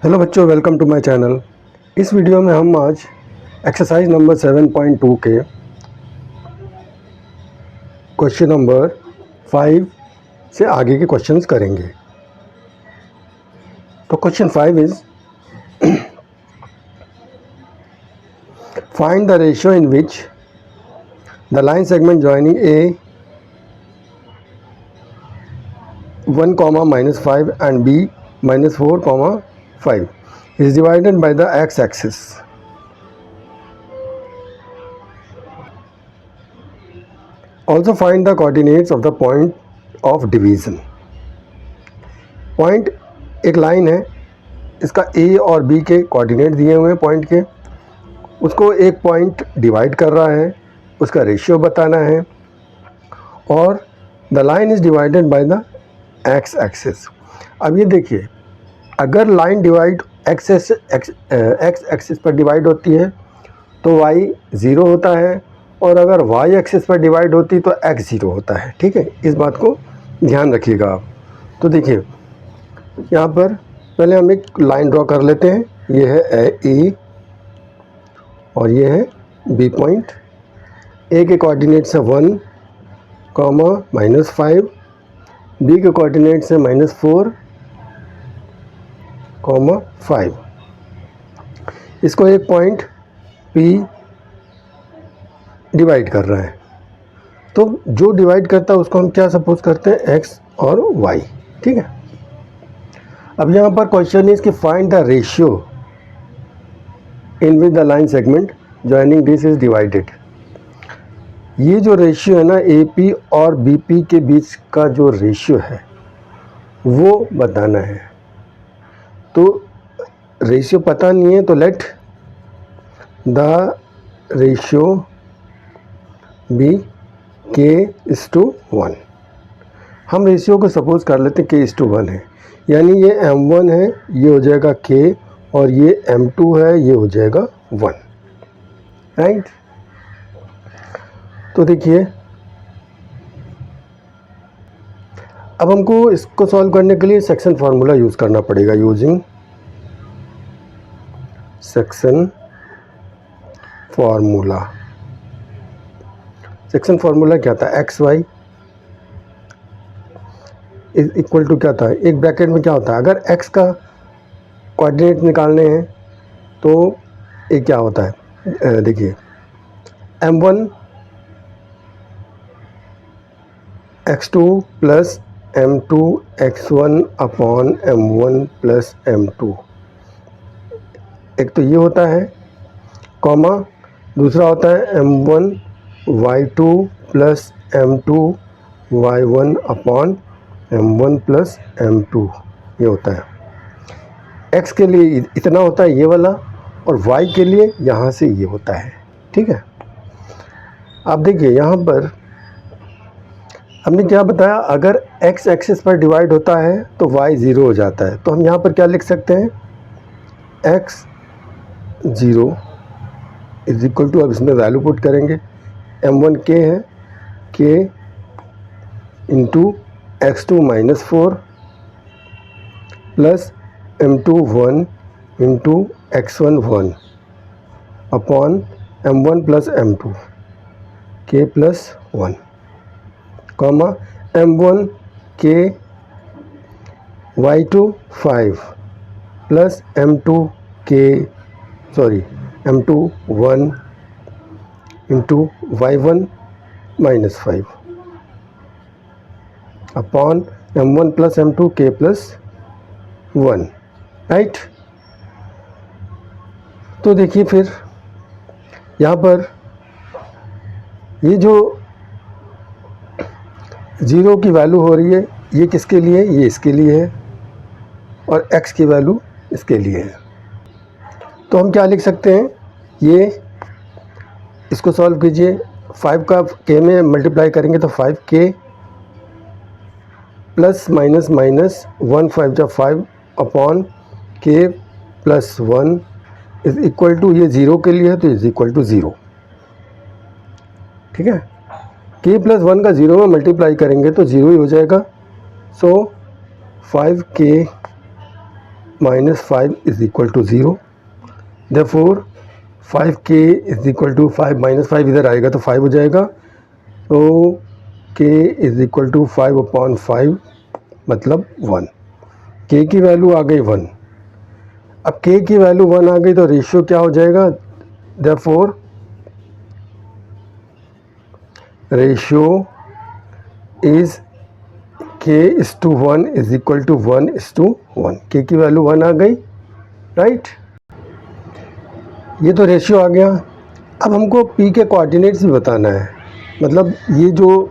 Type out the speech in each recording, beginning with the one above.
Hello बच्चों, welcome to my channel. इस video में हम आज एक्सरसाइज नंबर 7.2 के क्वेश्चन नंबर 5 से आगे के क्वेश्चंस करेंगे। तो question 5 is find the ratio in which the line segment joining A 1, -5 and b -4, 5 is divided by the x-axis. Also find the coordinates of the point of division. Point एक line है, इसका ए और B के coordinate दिए हुए हैं point के, उसको एक पॉइंट डिवाइड कर रहा है, उसका रेशियो बताना है और the line is divided by the x axis. अब ये देखिए, अगर लाइन डिवाइड एक्स एक्सिस पर डिवाइड होती है तो y 0 होता है और अगर y एक्सिस पर डिवाइड होती तो x 0 होता है। ठीक है, इस बात को ध्यान रखिएगा आप। तो देखिए, यहाँ पर पहले हम एक लाइन ड्रॉ कर लेते हैं। ये है ए और ये है बी पॉइंट। ए के कोऑर्डिनेट्स है 1, -5, बी के कोऑर्डिनेट्स है -4, 5। इसको एक पॉइंट P डिवाइड कर रहा है, तो जो डिवाइड करता है उसको हम क्या सपोज करते हैं, x और y। ठीक है, अब यहाँ पर क्वेश्चन इज कि find the ratio in which the line segment joining this is divided. ये जो रेशियो है ना, AP और BP के बीच का जो रेशियो है वो बताना है। तो रेशियो पता नहीं है तो let the ratio B k:1। हम रेशियो को सपोज कर लेते हैं k:1 है, यानी ये m1 है, ये हो जाएगा k, और ये m2 है, ये हो जाएगा 1। राइट, तो देखिए, अब हमको इसको सॉल्व करने के लिए सेक्शन फार्मूला यूज़ करना पड़ेगा। Using section formula. Section formula क्या था, x y is equal to क्या था, एक ब्रैकेट में क्या होता है, अगर x का कोऑर्डिनेट निकालने हैं तो एक क्या होता है, देखिए m1 x2 plus m2 x1 upon m1 plus m2। एक तो ये होता है, कॉमा दूसरा होता है m1 y2 plus m2 y1 upon m1 plus m2। ये होता है x के लिए इतना होता है ये वाला, और y के लिए यहाँ से ये होता है। ठीक है, आप देखिए यहाँ पर हमने क्या बताया, अगर x एक्सिस पर डिवाइड होता है तो y 0 हो जाता है। तो हम यहाँ पर क्या लिख सकते हैं, x 0 इज इक्वल टू, अब इसमें वैल्यू पुट करेंगे, m1 k है, k into x2 -4 plus m2 1 into x1 1 upon m1 plus m2 k plus 1, comma m1 k y2 5 plus m2 1 into y1 -5 upon m1 plus m2 k plus 1। Right, तो देखिए फिर यहाँ पर ये जो 0 की वैल्यू हो रही है, ये किसके लिए, ये इसके लिए है, और x की वैल्यू इसके लिए है। तो हम क्या लिख सकते हैं, ये इसको सॉल्व कीजिए, 5 का k में मल्टीप्लाई करेंगे तो 5k प्लस माइनस 1 5 जा 5 upon k plus 1 is equal to, ये 0 के लिए है तो इज इक्वल टू 0। ठीक है, k प्लस 1 का 0 में मल्टीप्लाई करेंगे तो 0 ही हो जाएगा। So 5k -5 is equal to 0। Therefore 5k is equal to 5 -5 इधर आएगा तो 5 हो जाएगा, तो k इज इक्वल टू 5/5 मतलब 1। k की वैल्यू आ गई 1। अब k की वैल्यू 1 आ गई तो रेशियो क्या हो जाएगा, therefore ratio is k:1 is equal to 1:1। k की वैल्यू 1 आ गई, राइट। ये तो रेशियो आ गया। अब हमको p के कोऑर्डिनेट्स भी बताना है, मतलब ये जो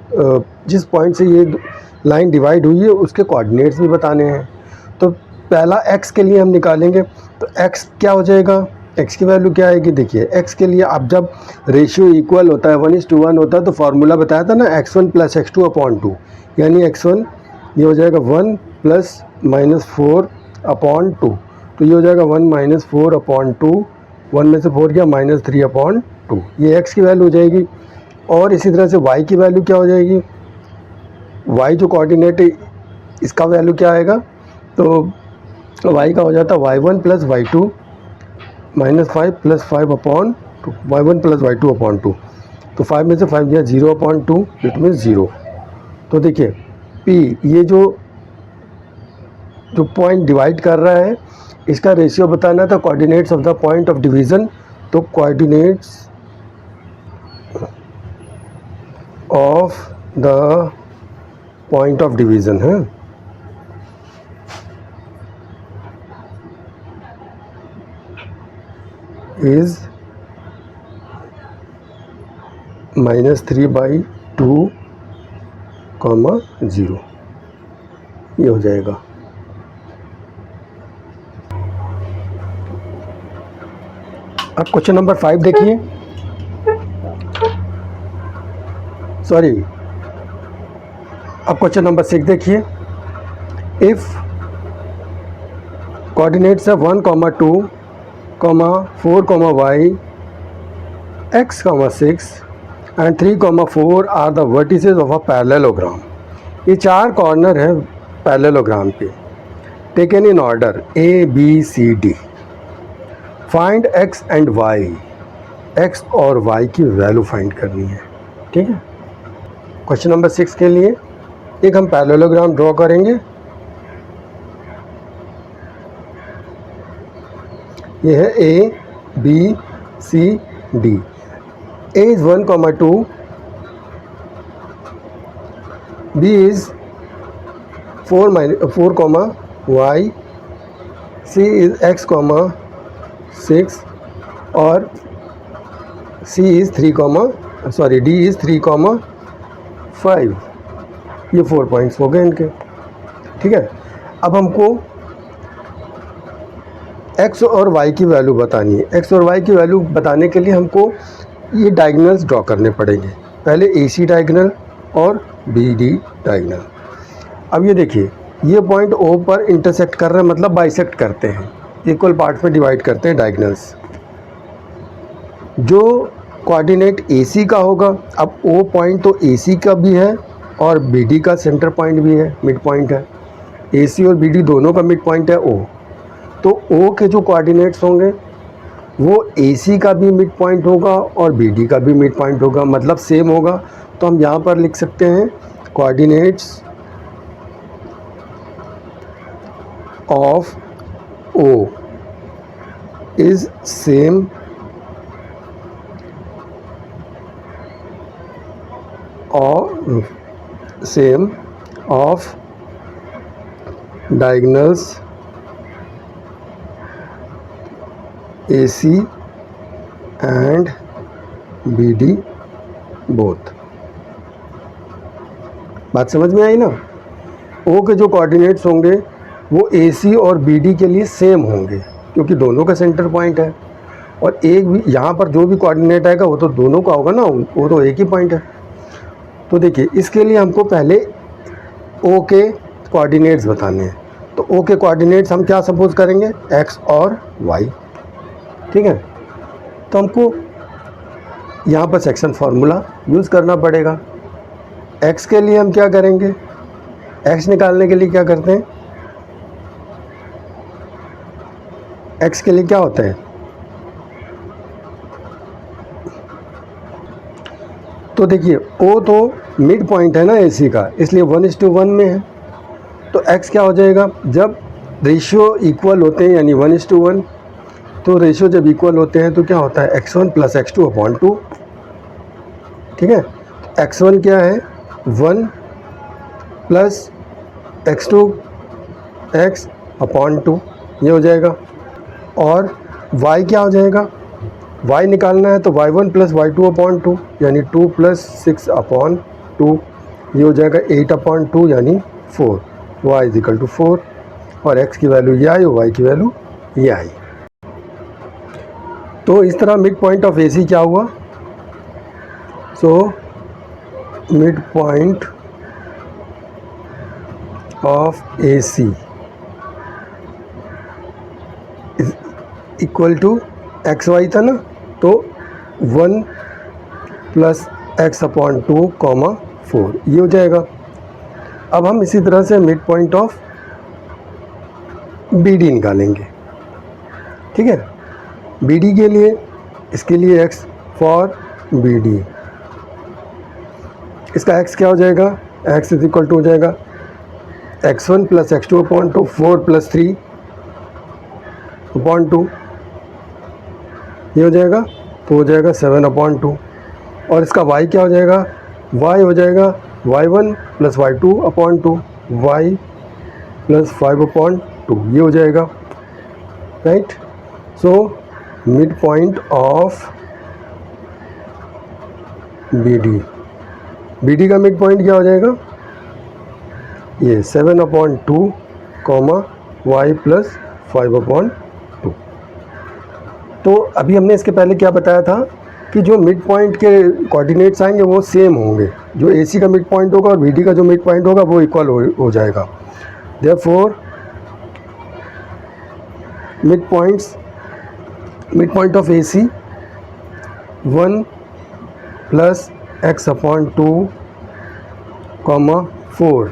जिस पॉइंट से ये लाइन डिवाइड हुई है उसके कोऑर्डिनेट्स भी बताने हैं। तो पहला x के लिए हम निकालेंगे, तो x क्या हो जाएगा, x की वैल्यू क्या आएगी। देखिए x के लिए अब जब रेशियो इक्वल होता है 1:1 होता है तो फार्मूला बताया था ना x1 + x2/2, यानी x1 ये हो जाएगा 1 + -4/2, तो ये हो जाएगा 1 - 4/2, 1 में से 4 गया -3/2, ये x की वैल्यू हो जाएगी। और इसी तरह से y की वैल्यू क्या हो जाएगी, y जो कोऑर्डिनेट है इसका वैल्यू क्या आएगा, तो y का हो जाता है y1 + y2 -5 + 5/2, y1 + y2/2, तो 5 में से 5 गया 0/2, इट मीन 0। तो देखिए p ये जो पॉइंट डिवाइड कर रहा है इसका रेशियो बताना था, coordinates of the point of division, तो coordinates of the point of division है इज़ -3/2, 0, ये हो जाएगा। अब क्वेश्चन नंबर 5 देखिए, सॉरी अब क्वेश्चन नंबर 6 देखिए। इफ़ कोऑर्डिनेट्स है 1, 2, 4, y, x, 6 and 3, 4 are the vertices of a parallelogram. ये 4 कॉर्नर है पैरेललोग्राम पे, taken in order a b c d। Find x and y, x और y की value find करनी है, ठीक है। क्वेश्चन नंबर 6 के लिए एक हम पैरेललोग्राम ड्रॉ करेंगे। ये है a b c d। a is 1, 2, b is 4, y, c is x, 6 और c is 3, d is 3, 5। ये 4 पॉइंट्स हो गए इनके, ठीक है। अब हमको x और y की वैल्यू बतानी है। x और y की वैल्यू बताने के लिए हमको ये डायगोनल्स ड्रॉ करने पड़ेंगे, पहले AC डायगोनल और BD डायगोनल। अब ये देखिए ये पॉइंट O पर इंटरसेक्ट कर रहे हैं, मतलब बाइसेक्ट करते हैं, इक्वल पार्ट्स में डिवाइड करते हैं डायगोनल्स। जो कोऑर्डिनेट AC का होगा, अब O पॉइंट तो AC का भी है और BD का सेंटर पॉइंट भी है, मिड पॉइंट है। AC और BD दोनों का मिड पॉइंट है O, तो O के जो कोऑर्डिनेट्स होंगे वो AC का भी मिड पॉइंट होगा और BD का भी मिड पॉइंट होगा, मतलब सेम होगा। तो हम यहाँ पर लिख सकते हैं coordinates of O is same और same of diagonals AC and BD both. बात समझ में आई ना। O के जो कोऑर्डिनेट्स होंगे वो AC और BD के लिए सेम होंगे क्योंकि दोनों का सेंटर पॉइंट है, और एक भी यहाँ पर जो भी कोऑर्डिनेट आएगा वो तो दोनों का होगा ना, वो तो एक ही पॉइंट है। तो देखिए इसके लिए हमको पहले O के कोऑर्डिनेट्स बताने हैं, तो O के कोऑर्डिनेट्स हम क्या सपोज करेंगे, X और Y, ठीक है। तो हमको यहाँ पर सेक्शन फार्मूला यूज़ करना पड़ेगा। X के लिए हम क्या करेंगे, X निकालने के लिए क्या करते हैं, एक्स के लिए क्या होता है, तो देखिए ओ तो मिड पॉइंट है ना AC का, इसलिए 1:1 में है। तो x क्या हो जाएगा, जब रेशियो इक्वल होते हैं यानी 1:1, तो रेशियो जब इक्वल होते हैं तो क्या होता है x1 + x2/2। ठीक है, x1 क्या है 1 + x2 x/2 ये हो जाएगा। और y क्या हो जाएगा, y निकालना है तो y1 + y2/2 यानी 2 + 6/2 ये हो जाएगा 8/2 यानी 4, y = 4 और x की वैल्यू ये आई और y की वैल्यू ये आई। तो इस तरह मिड पॉइंट ऑफ AC क्या हुआ, so mid point of AC is equal to XY था ना, तो 1 + x/2, 4 ये हो जाएगा। अब हम इसी तरह से मिड पॉइंट ऑफ BD निकालेंगे। ठीक है, BD के लिए, इसके लिए x फॉर BD, इसका x क्या हो जाएगा, x = हो जाएगा x1 + x2/2, 4 + 3/2 ये हो जाएगा, तो हो जाएगा 7/2। और इसका y क्या हो जाएगा, y हो जाएगा y1 + y2/2, y + 5/2 ये हो जाएगा, right. So mid point of BD का मिड पॉइंट क्या हो जाएगा, ये 7/2, y + 5/2। तो अभी हमने इसके पहले क्या बताया था कि जो मिड पॉइंट के कोऑर्डिनेट्स आएंगे वो सेम होंगे, जो AC का मिड पॉइंट होगा और BD का जो मिड पॉइंट होगा वो इक्वल हो जाएगा। Therefore mid point of AC 1 + x/2, 4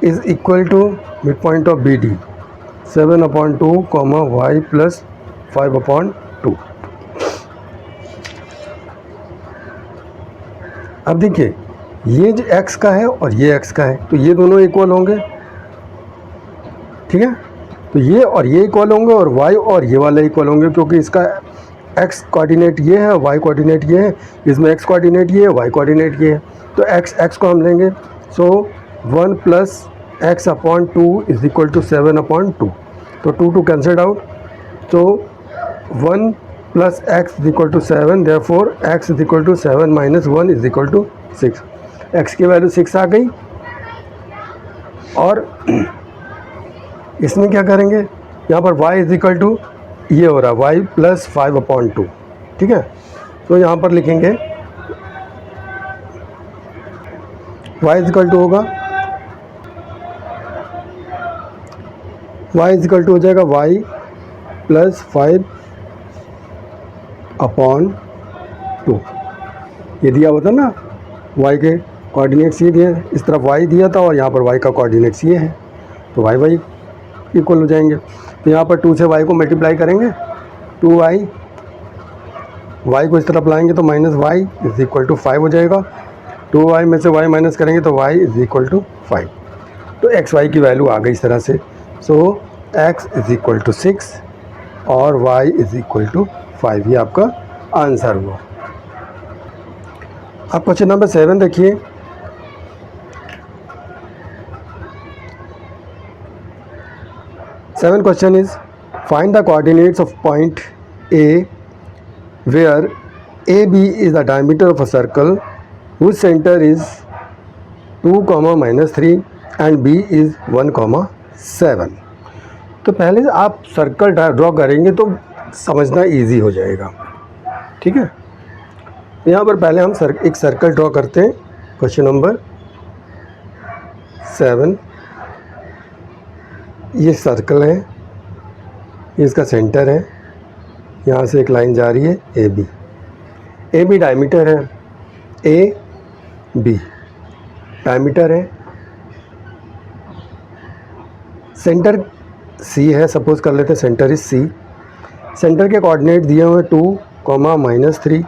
is equal to mid point of BD 7/2, y + 5/2। अब देखिए ये जो x का है और ये x का है तो ये दोनों इक्वल होंगे। ठीक है, तो ये और ये इक्वल होंगे और y और ये वाला इक्वल होंगे, क्योंकि इसका x कोऑर्डिनेट ये है, y कोऑर्डिनेट ये है, इसमें x कोऑर्डिनेट ये है, y कोऑर्डिनेट ये है। तो x को हम लेंगे, सो 1 + x/2 = 7/2। तो 2 कैंसल्ड आउट, तो 1 + x = 7, देयरफॉर x = 7 - 1 = 6। x की वैल्यू 6 आ गई। और इसमें क्या करेंगे, यहाँ पर y = ये हो रहा है y + 5/2। ठीक है, तो यहाँ पर लिखेंगे y = होगा, y = हो जाएगा y + 5/2। ये दिया हुआ था ना, y के कोऑर्डिनेट्स ये दिए, इस तरफ y दिया था और यहाँ पर y का कोऑर्डिनेट्स ये है, तो y इक्वल हो जाएंगे। तो यहाँ पर 2 से y को मल्टीप्लाई करेंगे, 2y, y को इस तरफ लाएंगे तो -y = 5 हो जाएगा। 2y में से y माइनस करेंगे तो y = 5। तो xy की वैल्यू आ गई इस तरह से। सो x = 6 और y = 5, ये आपका आंसर हुआ। अब क्वेश्चन नंबर 7 देखिए। Seven question is find the coordinates of point A where AB is the diameter of a circle whose center is 2, -3 and B is 1, 7। तो पहले आप सर्कल ड्रॉ करेंगे तो समझना इजी हो जाएगा। ठीक है, यहाँ पर पहले हम एक सर्कल ड्रॉ करते हैं। क्वेश्चन नंबर 7, ये सर्कल है, ये इसका सेंटर है, यहाँ से एक लाइन जा रही है ए बी डायमीटर है, AB डायमीटर है, सेंटर सी है, सपोज कर लेते हैं सेंटर इज सी। सेंटर के कोऑर्डिनेट दिए हुए 2, -3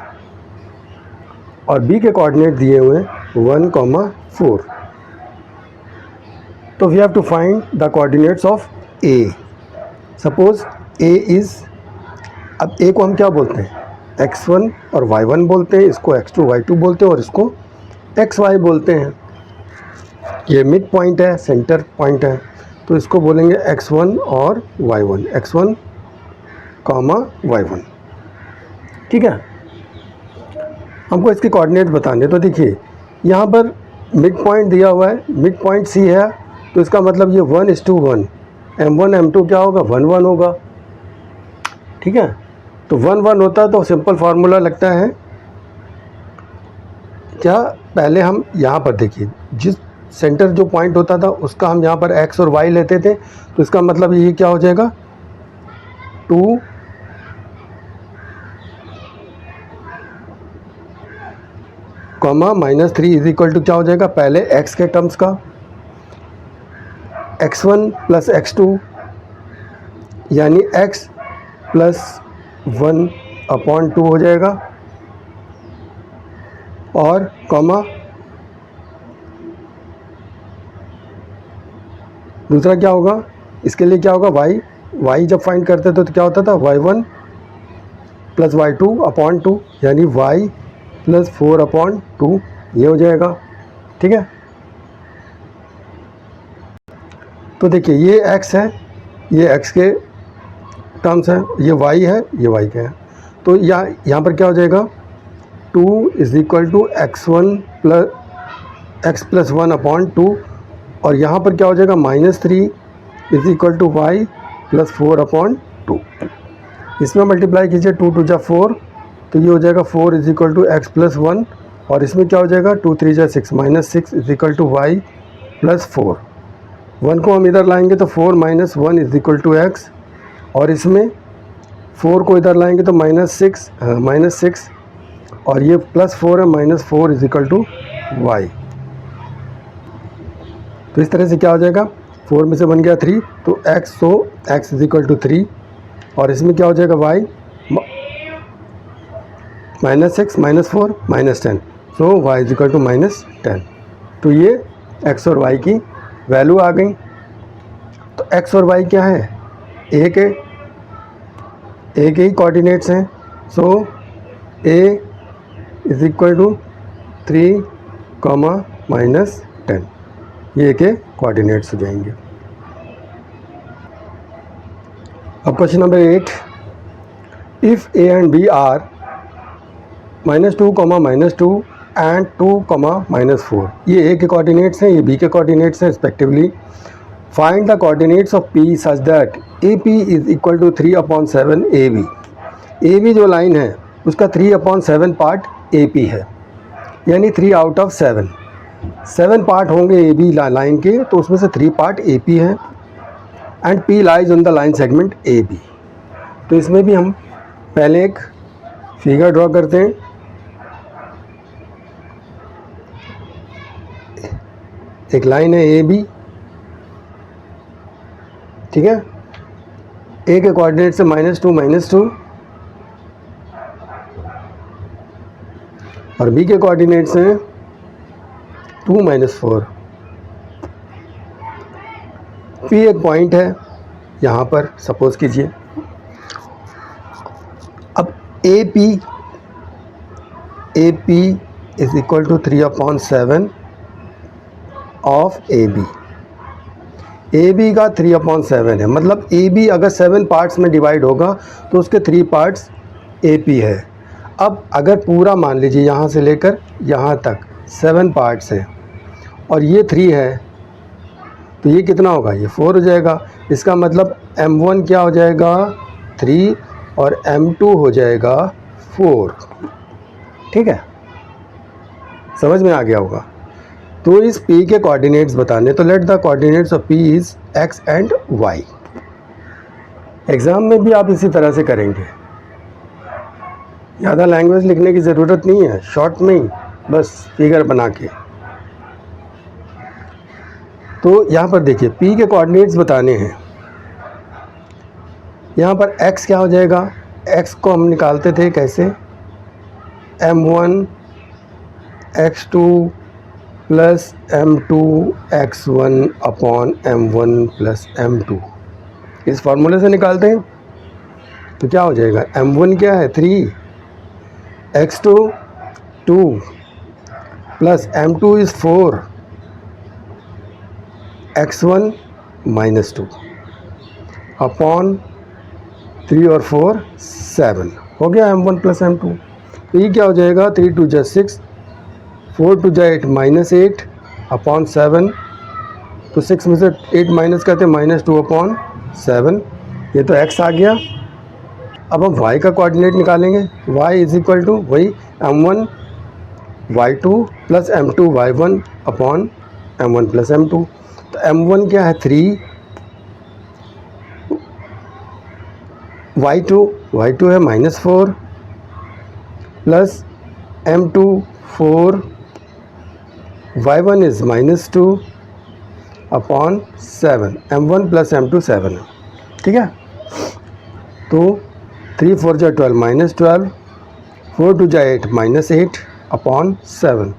और बी के कोऑर्डिनेट दिए हुए 1, 4। तो we have to find the coordinates of A. Suppose A is, अब ए को हम क्या बोलते हैं, x1 और y1 बोलते हैं, इसको x2 y2 बोलते हैं और इसको xy बोलते हैं। ये मिड पॉइंट है, सेंटर पॉइंट है, तो इसको बोलेंगे x1 और y1, x1, y1। ठीक है, हमको इसके कोऑर्डिनेट बताने। तो देखिए यहाँ पर मिड पॉइंट दिया हुआ है, मिड पॉइंट सी है, तो इसका मतलब ये 1:1, m1 m2 क्या होगा, 1:1 होगा। ठीक है, तो 1:1 होता है तो सिंपल फार्मूला लगता है क्या, पहले हम यहाँ पर देखिए जिस सेंटर जो पॉइंट होता था उसका हम यहाँ पर x और y लेते थे, तो इसका मतलब ये क्या हो जाएगा, 2 -3 इज इक्वल टू क्या हो जाएगा, पहले x के टर्म्स का x1 + x2 यानी x + 1/2 हो जाएगा, और कॉमा दूसरा क्या होगा, इसके लिए क्या होगा, y जब फाइंड करते थे तो क्या होता था, y1 + y2/2 यानी y + 4/2 ये हो जाएगा। ठीक है, तो देखिए ये x है, ये x के टर्म्स है, ये y है, ये y के हैं, तो यहाँ पर क्या हो जाएगा, 2 = x1 + x + 1/2 और यहाँ पर क्या हो जाएगा, -3 = y + 4/2। इसमें मल्टीप्लाई कीजिए, 2 × 2 = 4, तो ये हो जाएगा 4 = x + 1, और इसमें क्या हो जाएगा, 2 × 3 = 6, -6 = y + 4। 1 को हम इधर लाएंगे तो 4 - 1 = x, और इसमें 4 को इधर लाएंगे तो -6 और ये +4 है, -4 = y। तो इस तरह से क्या हो जाएगा, 4 में से बन गया 3, तो x, so x = 3, और इसमें क्या हो जाएगा y, -6 - 4 -10, so y = -10। तो ये x और y की वैल्यू आ गई। तो x और y क्या है, एक ही कोऑर्डिनेट्स हैं, सो a = 3, -10, ये के कोऑर्डिनेट्स हो जाएंगे। अब question number 8, if a and b are -2, -2 and 2, -4, ये a के कोऑर्डिनेट्स हैं, ये b के कोऑर्डिनेट्स हैं respectively. Find the coordinates of p such that AP = 3/7 AB। AB जो लाइन है उसका 3/7 पार्ट AP है, यानी 3 आउट ऑफ 7 पार्ट होंगे AB लाइन के, तो उसमें से 3 पार्ट AP है, and P lies on the line segment AB। तो इसमें भी हम पहले एक फिगर ड्रॉ करते हैं। एक लाइन है AB, ठीक है, A के कोऑर्डिनेट से -2 -2 और B के कोऑर्डिनेट से 2 -4। P एक पॉइंट है यहाँ पर, सपोज कीजिए। अब AP = 3/7 ऑफ AB। AB का 3/7 है, मतलब AB अगर 7 पार्ट्स में डिवाइड होगा तो उसके 3 पार्ट्स AP है। अब अगर पूरा मान लीजिए यहाँ से लेकर यहाँ तक 7 पार्ट्स हैं और ये 3 है, तो ये कितना होगा, ये 4 हो जाएगा। इसका मतलब M1 क्या हो जाएगा, 3 और M2 हो जाएगा 4। ठीक है, समझ में आ गया होगा। तो इस P के कोऑर्डिनेट्स बताने, तो let the coordinates of P is x and y। Exam में भी आप इसी तरह से करेंगे, ज़्यादा लैंग्वेज लिखने की ज़रूरत नहीं है, शॉर्ट में ही बस फिगर बना के। तो यहाँ पर देखिए P के कोऑर्डिनेट्स बताने हैं, यहाँ पर x क्या हो जाएगा, x को हम निकालते थे कैसे, m1 x2 plus m2 x1 upon m1 plus m2, इस फार्मूले से निकालते हैं। तो क्या हो जाएगा, m1 क्या है 3, x2 2 plus m2 is 4, x1 minus 2 upon 3 और 4 7, हो गया m1 प्लस m2। तो ये क्या हो जाएगा, 3 2 जा 6, 4 2 जा 8 माइनस 8 अपॉन 7, तो 6 में से 8 माइनस करते हैं -2 अपॉन 7, ये तो x आ गया। अब हम y का कोऑर्डिनेट निकालेंगे, y इज इक्वल टू वही m1 y2 plus m2 y1 upon m1 plus m2। तो m1 क्या है 3, y2 है -4 plus m2 4, y1 is -2 upon 7, m1 plus m2 7 है, ठीक है। तो 3 4 जा 12 -12, 4 2 जा 8 -8 अपॉन 7,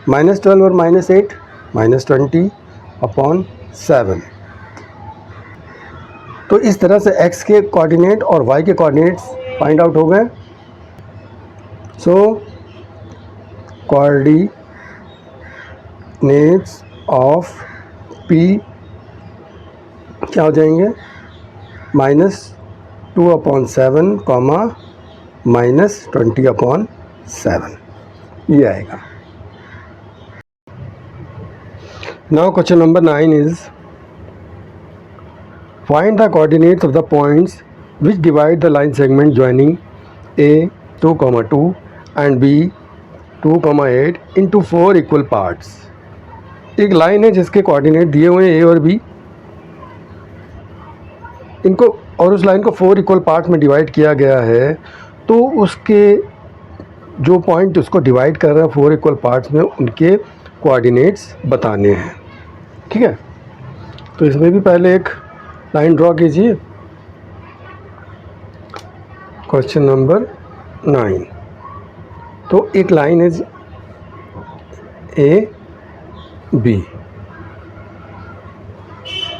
-12 और -8 -20 अपॉन 7। तो इस तरह से x के कोऑर्डिनेट और y के कोऑर्डिनेट्स फाइंड आउट हो गए। सो कोऑर्डिनेट्स ऑफ p क्या हो जाएंगे, -2 अपॉन 7 कॉमा -20 अपॉन 7, ये आएगा। Now question number 9 is find the coordinates of the points which divide the line segment joining a 2,2 and b 2,8 into 4 equal parts. एक line है जिसके कोऑर्डिनेट दिए हुए हैं a और b, इनको और उस लाइन को 4 इक्वल पार्ट्स में डिवाइड किया गया है, तो उसके जो पॉइंट उसको डिवाइड कर रहे हैं 4 इक्वल पार्ट्स में, उनके कोऑर्डिनेट्स बताने हैं, ठीक है। तो इसमें भी पहले एक लाइन ड्रॉ कीजिए। क्वेश्चन नंबर 9, तो एक लाइन है ए बी,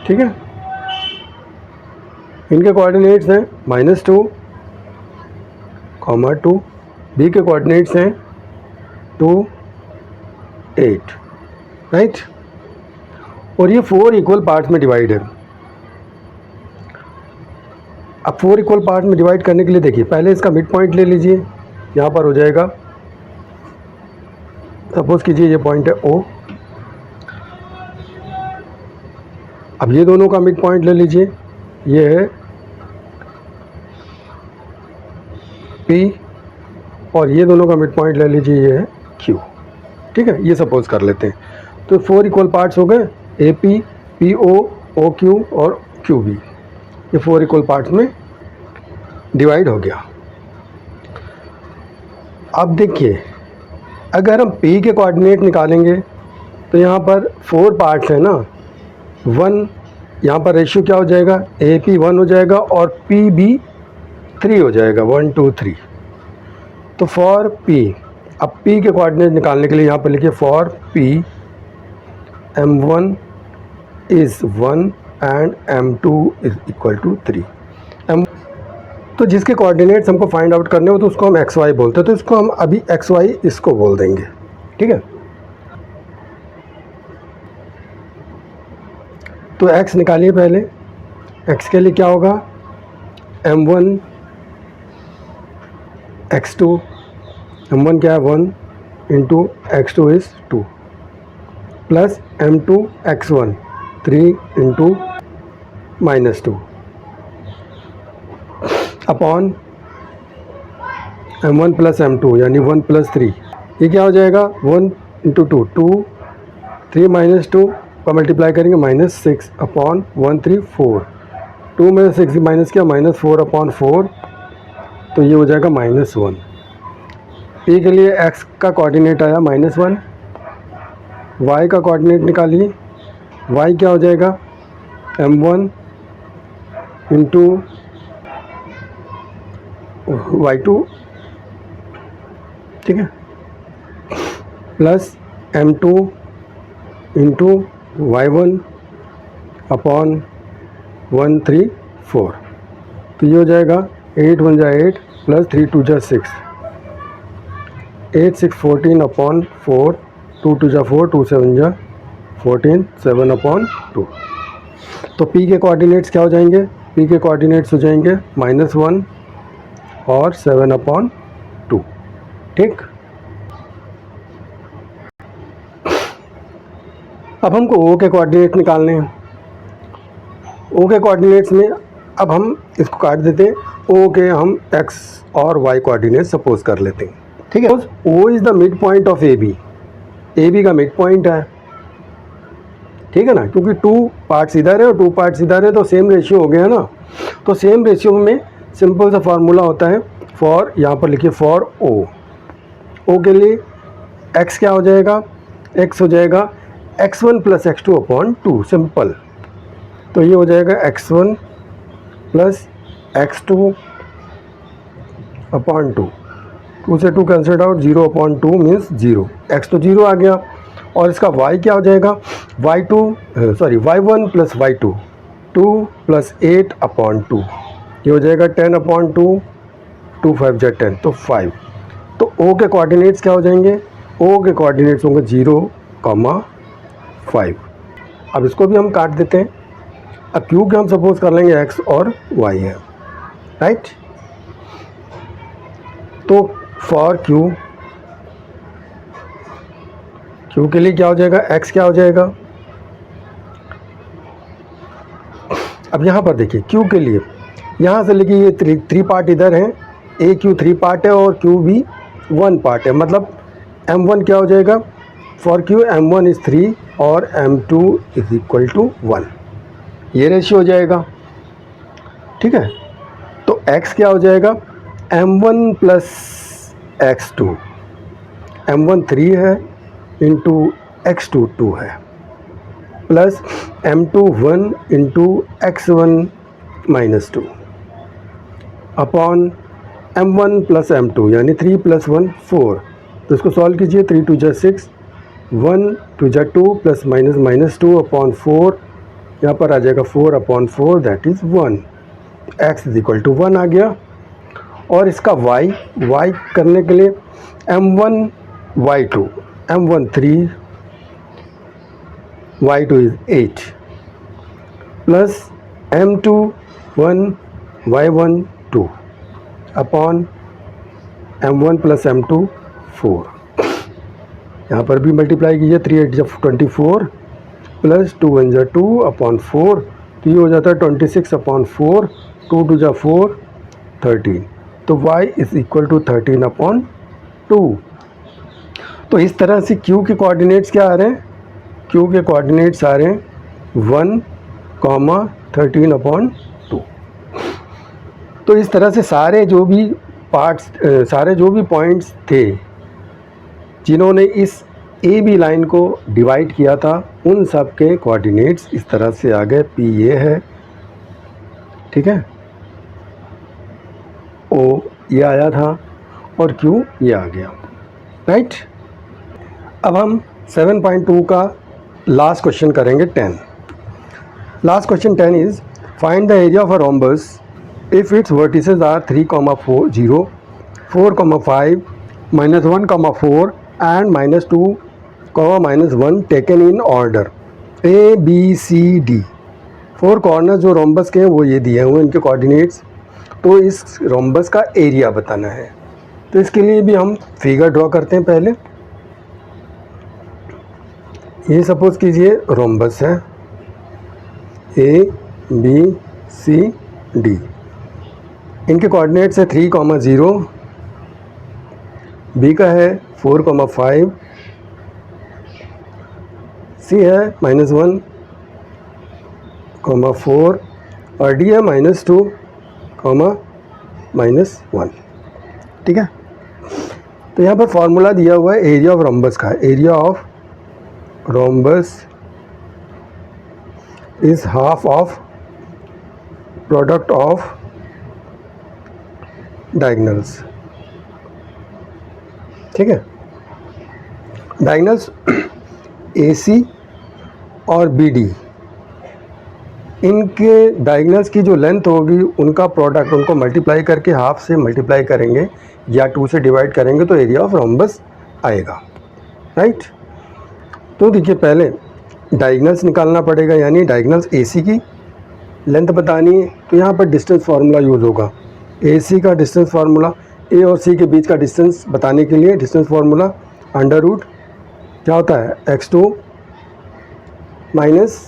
ठीक है। इनके कोऑर्डिनेट्स हैं -2, 2, बी के कोऑर्डिनेट्स हैं 2 8, राइट। और ये 4 इक्वल पार्ट्स में डिवाइड है। अब 4 इक्वल पार्ट में डिवाइड करने के लिए देखिए, पहले इसका मिड पॉइंट ले लीजिए, यहाँ पर हो जाएगा, सपोज कीजिए ये पॉइंट है O। अब ये दोनों का मिड पॉइंट ले लीजिए, ये है P, और ये दोनों का मिड पॉइंट ले लीजिए, ये है Q, ठीक है। ये सपोज कर लेते हैं। तो 4 इक्वल पार्ट्स हो गए, AP, PO, OQ और QB, ये 4 इक्वल पार्ट्स में डिवाइड हो गया। अब देखिए, अगर हम P के कोऑर्डिनेट निकालेंगे तो यहाँ पर 4 पार्ट्स हैं ना, 1, यहाँ पर रेशियो क्या हो जाएगा, AP 1 हो जाएगा और PB 3 हो जाएगा, 1 2 3। तो फॉर P, अब P के कोऑर्डिनेट निकालने के लिए यहाँ पर लिखिए for P m1 is 1 and m2 is equal to 3। तो जिसके कोऑर्डिनेट्स हमको फाइंड आउट करने हो तो उसको हम xy बोलते हैं, तो इसको हम अभी xy इसको बोल देंगे, ठीक है। तो x निकालिए पहले, x के लिए क्या होगा, m1 x2, m1 क्या है 1 into x2 is 2 plus m2 x1 3 into -2 upon m1 plus m2 यानी 1 प्लस 3, ये क्या हो जाएगा 1 इंटू 2 2, 3 -2 का मल्टीप्लाई करेंगे -6 अपॉन 1 3 4, 2 में 6 माइनस किया -4 अपॉन 4, तो ये हो जाएगा -1। P के लिए x का कोऑर्डिनेट आया -1, y का कोऑर्डिनेट निकालिए, y क्या हो जाएगा m1 इंटू y2, ठीक है, plus m2 into y1 upon 1 3 4। तो ये हो जाएगा 8 1 जा 8 प्लस 3 2 जा 6, 8 6 14 अपॉन 4, 2 2 जा 4, 2 7 जा 14, 7 अपॉन 2। तो p के कोऑर्डिनेट्स क्या हो जाएंगे? p के कोऑर्डिनेट्स हो जाएंगे -1 और 7 अपॉन 2। ठीक, अब हमको o के कोऑर्डिनेट निकालने हैं। o के कोऑर्डिनेट्स में अब हम इसको काट देते हैं। o के हम x और y कोऑर्डिनेट सपोज कर लेते हैं। ठीक है, o is the mid point of A B का मिड पॉइंट है, ठीक है ना, क्योंकि 2 पार्ट्स इधर है और 2 पार्ट्स इधर है, तो सेम रेशियो हो गया ना। तो सेम रेशियो में सिंपल सा फार्मूला होता है फॉर, यहाँ पर लिखिए फॉर o के लिए x क्या हो जाएगा? x हो जाएगा x1 plus x2 upon 2, simple. तो ये हो जाएगा x1 प्लस x2 अपॉन 2, 2 से 2 cancel out, 0 upon 2 means 0, x तो 0 आ गया। और इसका y क्या हो जाएगा? y1 plus y2, 2 plus 8 upon 2, ये हो जाएगा 10 अपॉन 2, 2 5 जा 10, तो 5। तो o के कोऑर्डिनेट्स क्या हो जाएंगे? o के कोऑर्डिनेट्स होंगे 0, 5। अब इसको भी हम काट देते हैं। अब q के हम सपोज कर लेंगे x और y है, राइट। तो फॉर q के लिए क्या हो जाएगा? x क्या हो जाएगा? अब यहाँ पर देखिए q के लिए, यहाँ से लेके ये 3 पार्ट इधर हैं, a q 3 पार्ट है और q भी 1 पार्ट है, मतलब m1 क्या हो जाएगा? फॉर q m1 इज़ 3 और m2 इज इक्वल टू 1, ये रेशियो हो जाएगा। ठीक है, तो x क्या हो जाएगा? m1 प्लस x2, m1 3 है इंटू x2 2 है, plus m2 1 into x1 -2 upon m1 plus m2, यानी 3 प्लस 1 4। तो इसको सॉल्व कीजिए, 3 2 जा 6, 1 2 जा 2 प्लस -2 अपॉन 4, यहाँ पर आ जाएगा 4 upon 4, that is 1। x is equal to 1 आ गया। और इसका y करने के लिए m1 y2, m1 3, y2 is 8, plus m2 1 y1 2 upon m1 plus m2 4, यहाँ पर भी मल्टीप्लाई कीजिए, 3 8 जा 24 प्लस 2 1 जा 2 अपॉन 4, तो ये हो जाता है 26 अपॉन 4, 2 2 जा 4 13, तो y is equal to 13 upon 2। तो इस तरह से q के कोऑर्डिनेट्स क्या आ रहे हैं? q के कोऑर्डिनेट्स आ रहे हैं 1, 13 अपॉन 2। तो इस तरह से सारे जो भी पार्ट्स, सारे जो भी पॉइंट्स थे जिन्होंने इस ए बी लाइन को डिवाइड किया था, उन सब के कोऑर्डिनेट्स इस तरह से आ गए। p ये है, ठीक है, o ये आया था और q ये आ गया, राइट। अब हम 7.2 का लास्ट क्वेश्चन करेंगे 10। Last question 10 is find the area of a rhombus if its vertices are 3, 4 0, 4, 5, -1, 4 and -2, -1 taken in order A B C D। 4 corner जो रोम्बस के हैं वो ये दिए हुए, इनके कोऑर्डिनेट्स। तो इस रोम्बस का एरिया बताना है। तो इसके लिए भी हम फिगर ड्रॉ करते हैं। पहले ये सपोज कीजिए रोम्बस है A B C D, इनके कोऑर्डिनेट्स है 3, 0, B का है 4, 5, C है -1, 4 और D है -2, -1। ठीक है, तो यहाँ पर फॉर्मूला दिया हुआ है एरिया ऑफ रोम्बस का। Area of rhombus is half of product of diagonals. ठीक है, डायगनल्स AC और BD, इनके डायगनल्स की जो लेंथ होगी उनका प्रोडक्ट उनको मल्टीप्लाई करके हाफ से मल्टीप्लाई करेंगे या 2 से डिवाइड करेंगे तो एरिया ऑफ रोम्बस आएगा, राइट। तो देखिए पहले डायगनल्स निकालना पड़ेगा, यानी डायगनल्स AC की लेंथ बतानी है, तो यहाँ पर डिस्टेंस फार्मूला यूज़ होगा। AC का डिस्टेंस फार्मूला, A और C के बीच का डिस्टेंस बताने के लिए डिस्टेंस फार्मूला अंडर रूट क्या होता है x2 minus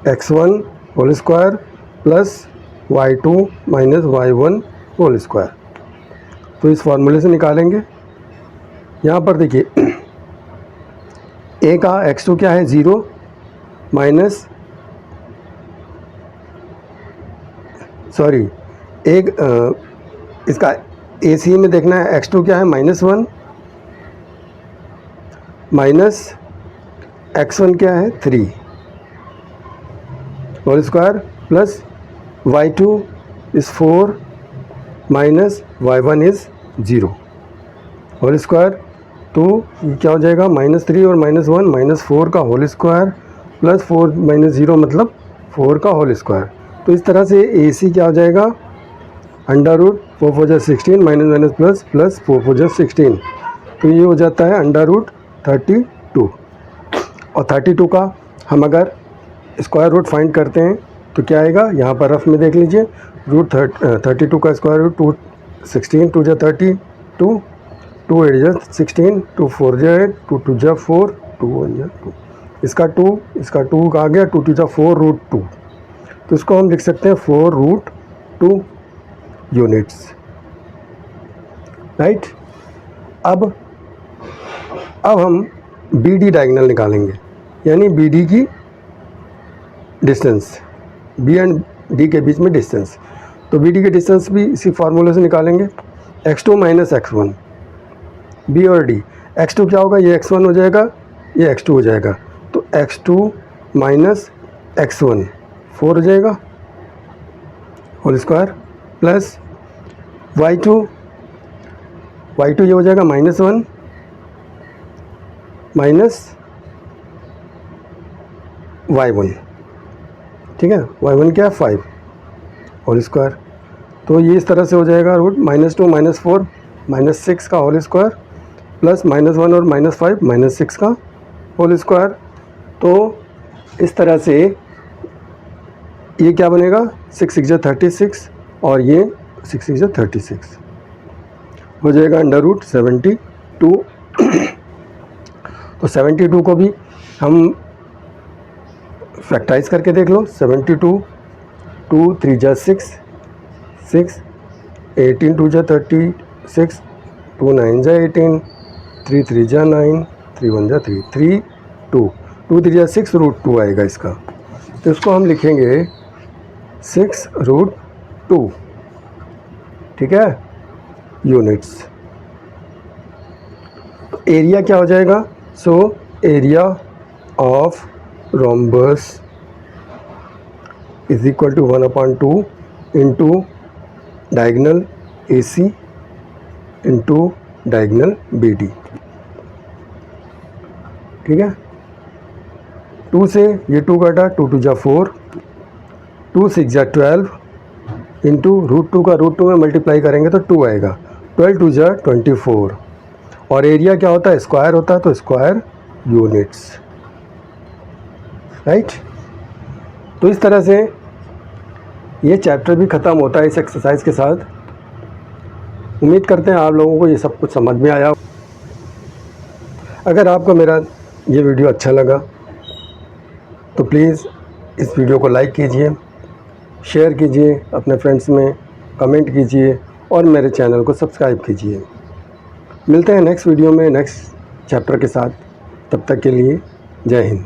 x1 whole square plus y2 minus y1 whole square. तो इस फार्मूले से निकालेंगे। यहाँ पर देखिए A का x2 क्या है 0 माइनस इसका AC में देखना है x2 क्या है -1 माइनस x1 क्या है 3 whole square plus y2 is 4 minus y1 is 0 whole square. तो ये क्या हो जाएगा -3 और -1 -4 का होल स्क्वायर प्लस 4 माइनस 0 मतलब 4 का होल स्क्वायर। तो इस तरह से AC क्या हो जाएगा अंडर रूट 4 4 जा 16 माइनस माइनस प्लस प्लस 4 4 जा 16, तो ये हो जाता है अंडर रूट 32। और 32 का हम अगर स्क्वायर रूट फाइंड करते हैं तो क्या आएगा, यहाँ पर रफ में देख लीजिए, रूट 32 का स्क्वायर रूट 16 2 जा 32 2 8 जा 16 2 4 जा 8 2 2 जा 4 2 1 जा 2, इसका 2 आ गया 2 2 जा 4 रूट 2, तो इसको हम लिख सकते हैं 4 रूट 2 यूनिट्स, राइट। अब हम BD डायगोनल निकालेंगे, यानी BD की डिस्टेंस, B एंड D के बीच में डिस्टेंस। तो BD के डिस्टेंस भी इसी फार्मूले से निकालेंगे, x2 माइनस x1, B और D। x2 क्या होगा, ये x1 हो जाएगा, ये x2 हो जाएगा, तो x2 माइनस x1 4 हो जाएगा होल स्क्वायर प्लस y2 ये हो जाएगा -1 माइनस y1, ठीक है, y1 क्या है 5 होल स्क्वायर। तो ये इस तरह से हो जाएगा रूट -2 -4 -6 का होल स्क्वायर प्लस -1 और -5 -6 का होल स्क्वायर। तो इस तरह से ये क्या बनेगा 6 6 जा 36 और ये 6 6 जा 36 हो जाएगा अंडर रूट 72। तो 72 को भी हम फैक्टराइज करके देख लो, 72 2 3 जा 6 18 2 जा 36 2 9 जा 18 3 3 जा 9 3 1 जा 3 3 2 2 3 जा 6 रूट 2 आएगा इसका, तो इसको हम लिखेंगे 6 रूट 2, ठीक है, यूनिट्स। तो एरिया क्या हो जाएगा, so area of rhombus is equal to 1/2 into diagonal AC into diagonal BD, ठीक है। 2 से ये 2 घटा, 2 2 जा 4 2 6 जा 12 इंटू रूट 2 का रूट 2 में मल्टीप्लाई करेंगे तो 2 आएगा, 12 2 जा 24 और एरिया क्या होता है स्क्वायर होता है, तो स्क्वायर यूनिट्स, राइट। तो इस तरह से ये चैप्टर भी ख़त्म होता है इस एक्सरसाइज के साथ। उम्मीद करते हैं आप लोगों को ये सब कुछ समझ में आया। अगर आपको मेरा ये वीडियो अच्छा लगा तो प्लीज़ इस वीडियो को लाइक कीजिए, शेयर कीजिए अपने फ्रेंड्स में, कमेंट कीजिए और मेरे चैनल को सब्सक्राइब कीजिए। मिलते हैं नेक्स्ट वीडियो में नेक्स्ट चैप्टर के साथ, तब तक के लिए जय हिंद।